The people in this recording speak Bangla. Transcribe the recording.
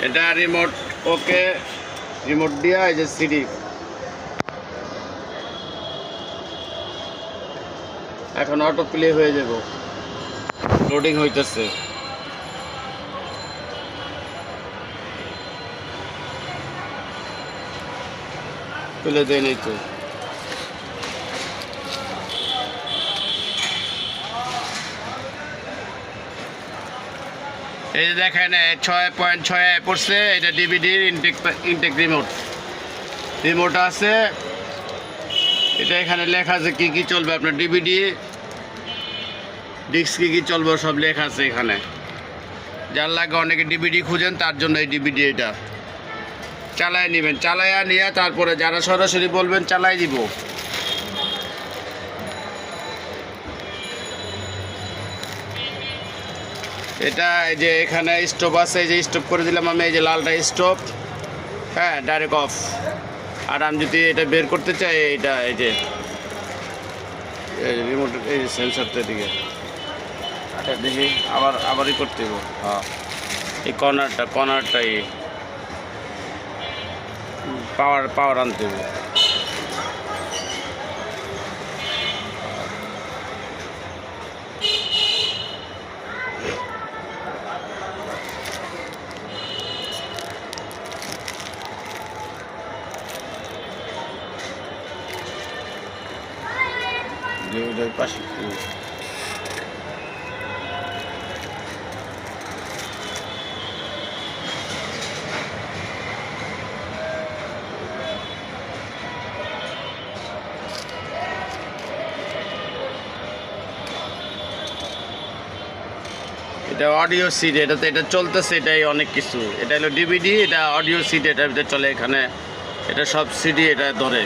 এটা রিমোট ওকে, রিমোট দিয়া এই যে সিডি এখন অটো প্লে হয়ে যাব, লোডিং হইতেছে। তুলে দেয় নাই তো, এই যে দেখেন 6.6 পড়ছে। এটা ডিভিডির ইনটেক রিমোট আছে। এটা এখানে লেখা আছে কি কি চলবে, আপনার ডিভিডি ডিস্ক কি কি চলবে সব লেখা আছে এখানে। যার লাগে অনেকে ডিভিডি খুঁজেন তার জন্য এই ডিভিডি এটা চালায় নেবেন। চালায়া নিয়ে তারপরে যারা সরাসরি বলবেন চালাই দিব। এটা এই যে এখানে স্টোভ আছে, এই যে স্টোভ করে দিলাম আমি, এই যে লালটা স্টোভ, হ্যাঁ ডাইরেক্ট অফ। আর আমি যদি এটা বের করতে চাই, এটা এই যে রিমোট এই যে সেন্সারটা দিকে দেখি আবারই করতে হবে। হ্যাঁ এই কর্নারটাই পাওয়ার আনতে হবে। পাশে এটা অডিও সিট, এটাতে এটা চলতেছে, এটাই অনেক কিছু। এটা হলো ডিভিডি, এটা অডিও সিট, এটার ভিতরে চলে। এখানে এটা সব সিডি এটা ধরে।